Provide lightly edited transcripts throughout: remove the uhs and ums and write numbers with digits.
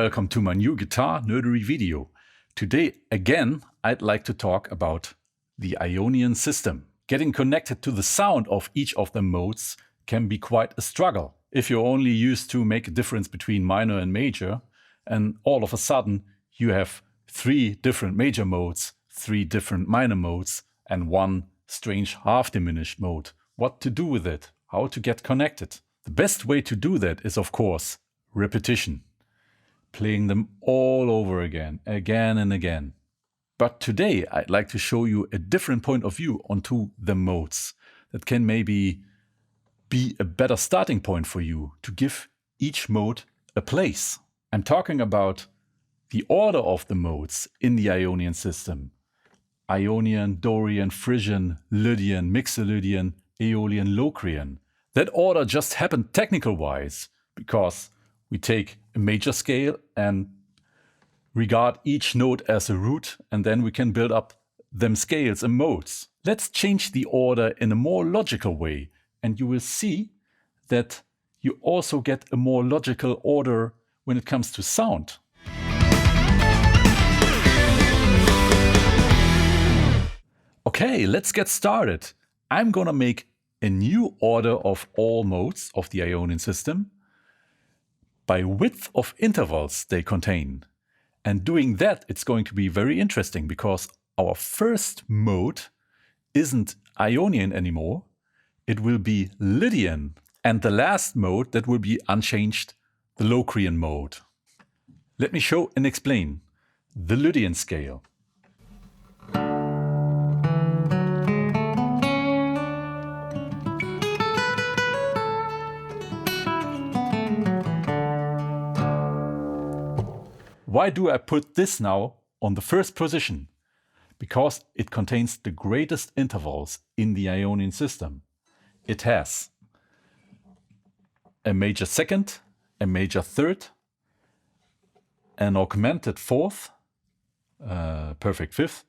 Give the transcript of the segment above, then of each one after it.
welcome to my new Guitar-Nerdery video. Today, again, I'd like to talk about the Ionian system. Getting connected to the sound of each of the modes can be quite a struggle. If you're only used to make a difference between minor and major, and all of a sudden you have 3 different major modes, 3 different minor modes, and 1 strange half-diminished mode. What to do with it? How to get connected? The best way to do that is, of course, repetition. Playing them all over again and again. But today I'd like to show you a different point of view onto the modes that can maybe be a better starting point for you to give each mode a place. I'm talking about the order of the modes in the Ionian system. Ionian, Dorian, Phrygian, Lydian, mixolydian, aeolian, locrian. That order just happened technical-wise because we take a major scale and regard each note as a root, and then we can build up them scales and modes. Let's change the order in a more logical way, and you will see that you also get a more logical order when it comes to sound. Okay, let's get started. I'm gonna make a new order of all modes of the Ionian system by width of intervals they contain. And doing that, it's going to be very interesting because our first mode isn't Ionian anymore. It will be Lydian. And the last mode that will be unchanged, the Locrian mode. Let me show and explain the Lydian scale. Why do I put this now on the first position? Because it contains the greatest intervals in the Ionian system. It has a major second, a major third, an augmented fourth, perfect fifth,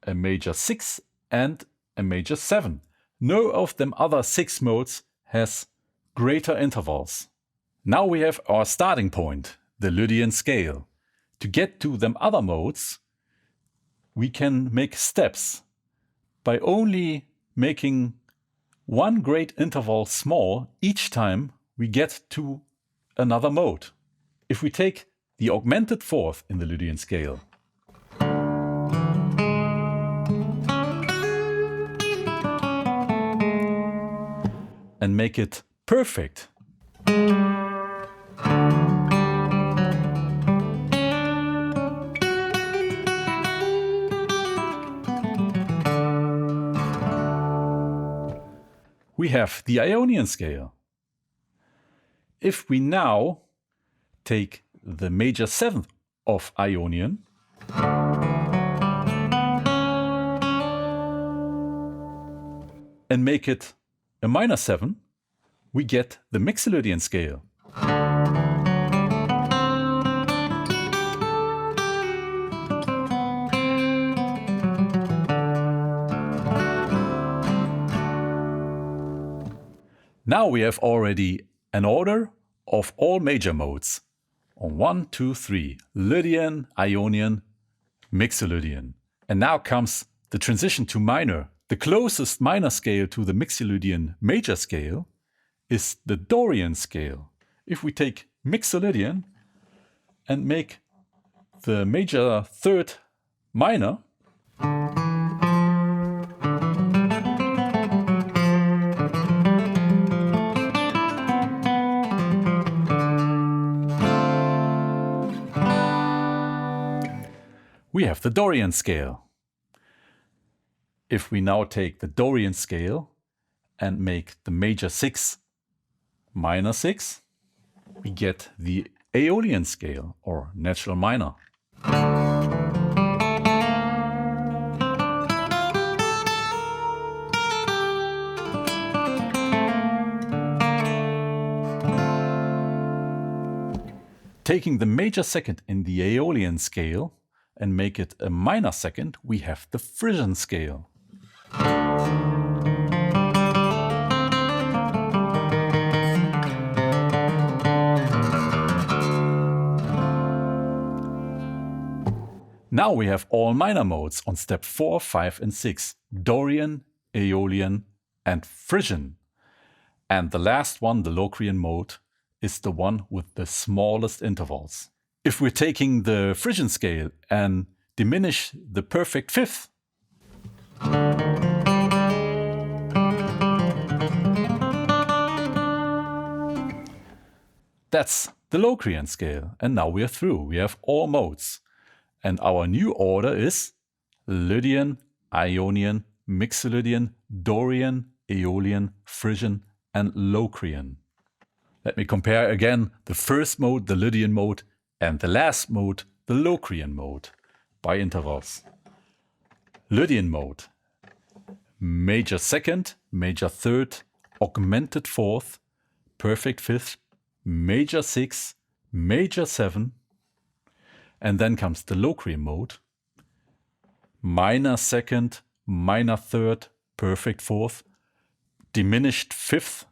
a major 6 and a major 7. No of them other 6 modes has greater intervals. Now we have our starting point, the Lydian scale. To get to them other modes, we can make steps by only making one great interval small each time we get to another mode. If we take the augmented fourth in the Lydian scale, and make it perfect, we have the Ionian scale. If we now take the major 7th of Ionian and make it a minor 7, we get the mixolydian scale. Now we have already an order of all major modes on 1, 2, 3, Lydian, Ionian, mixolydian. And now comes the transition to minor. The closest minor scale to the mixolydian major scale is the Dorian scale. If we take mixolydian and make the major third minor, we have the Dorian scale. If we now take the Dorian scale and make the major 6 minor 6, we get the aeolian scale or natural minor. Taking the major second in the aeolian scale and make it a minor second, we have the phrygian scale. Now we have all minor modes on step 4, 5 and 6, Dorian, Aeolian and Phrygian. And the last one, the locrian mode, is the one with the smallest intervals. If we're taking the Phrygian scale and diminish the perfect fifth, that's the locrian scale. And now we are through. We have all modes. And our new order is Lydian, Ionian, mixolydian, Dorian, Aeolian, Phrygian and locrian. Let me compare again the first mode, the Lydian mode, and the last mode, the locrian mode, by intervals. Lydian mode: major second, major third, augmented fourth, perfect fifth, major sixth, major seven, and then comes the locrian mode: minor second, minor third, perfect fourth, diminished fifth,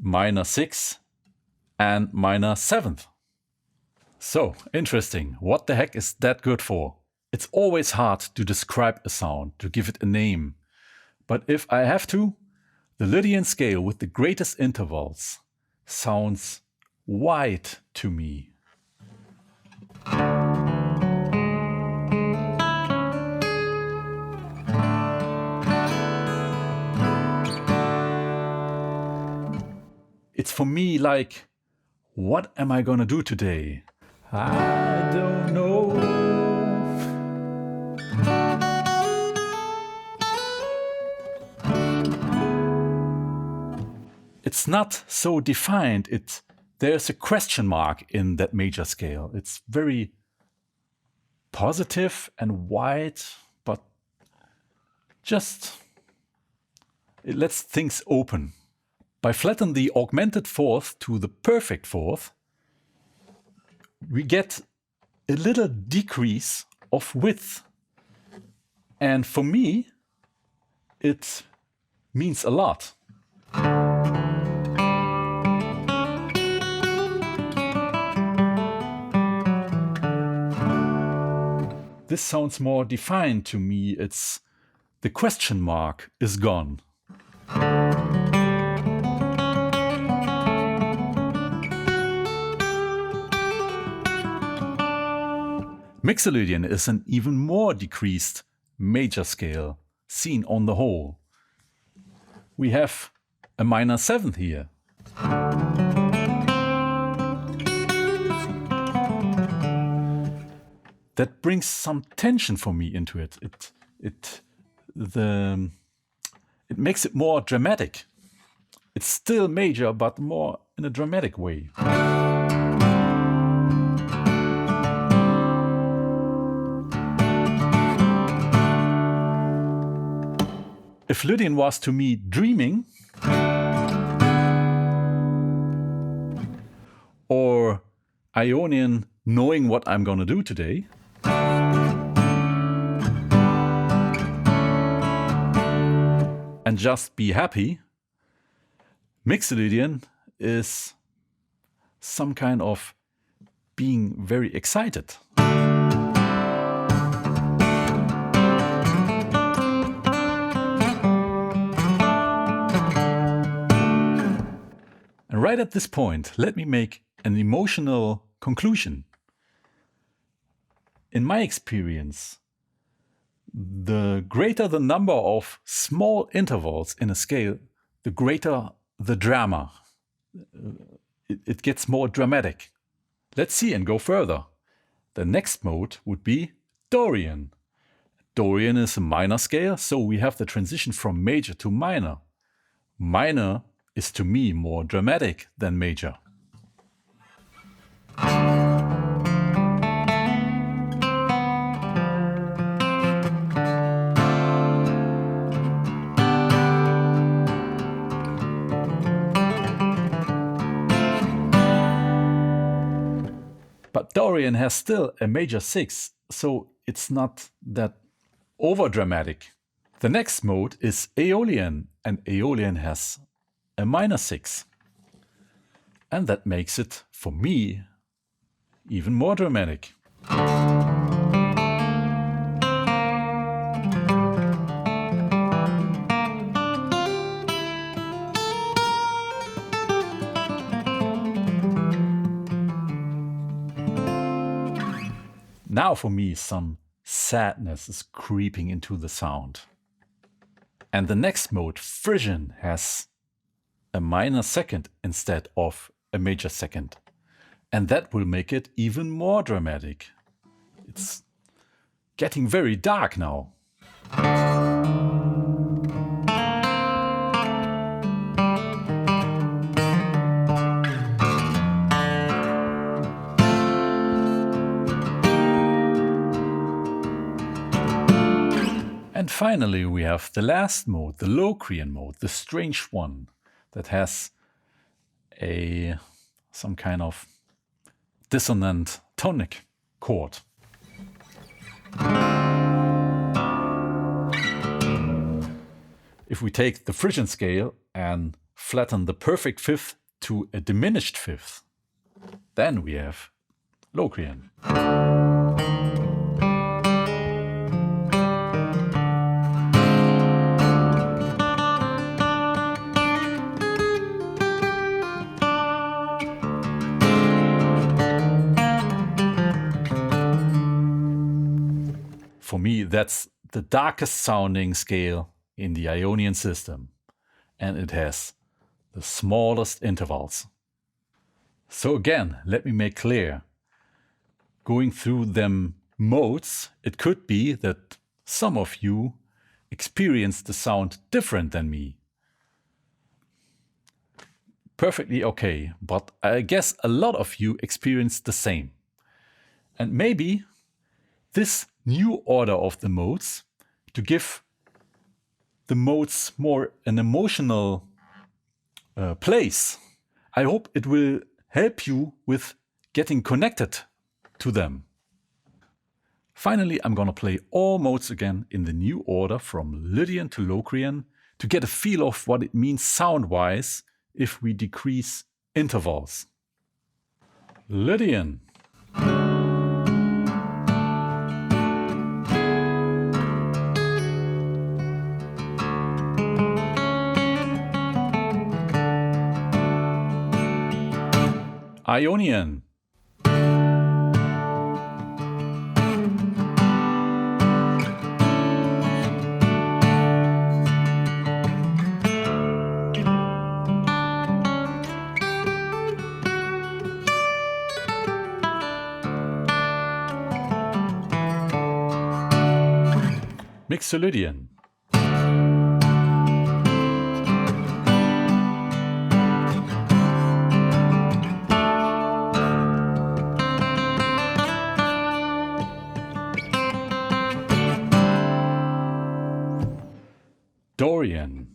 minor sixth, and minor seventh. So, interesting. What the heck is that good for? It's always hard to describe a sound, to give it a name. But if I have to, the Lydian scale with the greatest intervals sounds wide to me. It's for me like, what am I gonna do today? I don't know. It's not so defined. There's a question mark in that major scale. It's very positive and wide, but just it lets things open. By flattening the augmented fourth to the perfect fourth, we get a little decrease of width. And for me, it means a lot. This sounds more defined to me. The question mark is gone. Mixolydian is an even more decreased major scale seen on the whole. We have a minor seventh here. That brings some tension for me into it. It makes it more dramatic. It's still major, but more in a dramatic way. If Lydian was to me dreaming, or Ionian knowing what I'm gonna do today, and just be happy, mixolydian is some kind of being very excited. And right at this point, let me make an emotional conclusion. In my experience, the greater the number of small intervals in a scale, the greater the drama. It gets more dramatic. Let's see and go further. The next mode would be Dorian. Dorian is a minor scale, so we have the transition from major to minor. Minor is to me more dramatic than major. But Dorian has still a major 6, so it's not that over dramatic. The next mode is Aeolian, and Aeolian has a minor 6. And that makes it, for me, even more dramatic. Now for me some sadness is creeping into the sound. And the next mode, phrygian, has a minor second instead of a major second. And that will make it even more dramatic. It's getting very dark now. And finally we have the last mode, the locrian mode, the strange one that has some kind of dissonant tonic chord. If we take the phrygian scale and flatten the perfect fifth to a diminished fifth, then we have locrian. For me, that's the darkest sounding scale in the Ionian system, and it has the smallest intervals. So again, let me make clear, going through them modes, it could be that some of you experience the sound different than me. Perfectly okay, but I guess a lot of you experience the same. And maybe this new order of the modes, to give the modes more an emotional place, I hope it will help you with getting connected to them. Finally, I'm gonna play all modes again in the new order from Lydian to Locrian to get a feel of what it means sound-wise if we decrease intervals. Lydian. Ionian. Mixolydian. Dorian.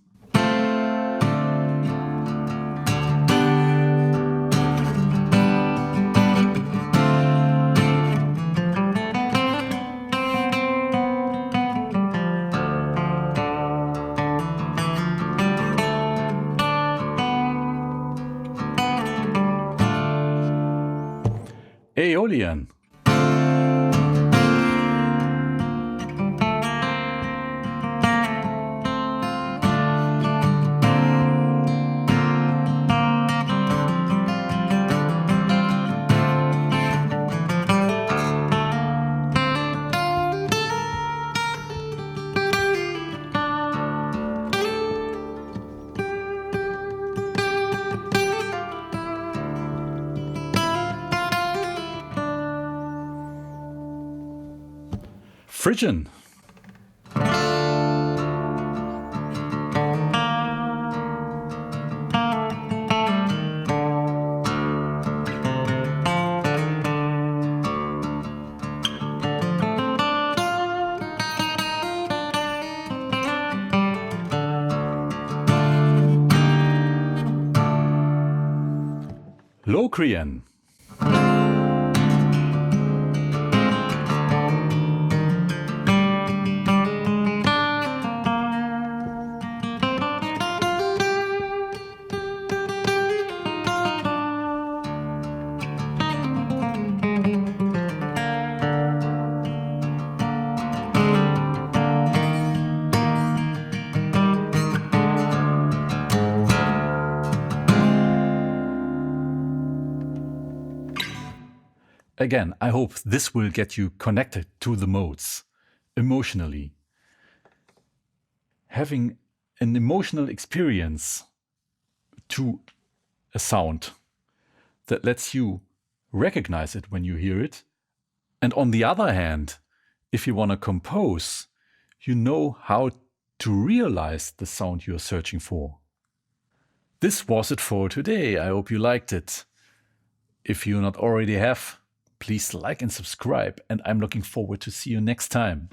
Aeolian. Phrygian. Locrian. Again, I hope this will get you connected to the modes emotionally. Having an emotional experience to a sound that lets you recognize it when you hear it. And on the other hand, if you want to compose, you know how to realize the sound you're searching for. This was it for today. I hope you liked it. If you not already have, please like and subscribe, and I'm looking forward to see you next time.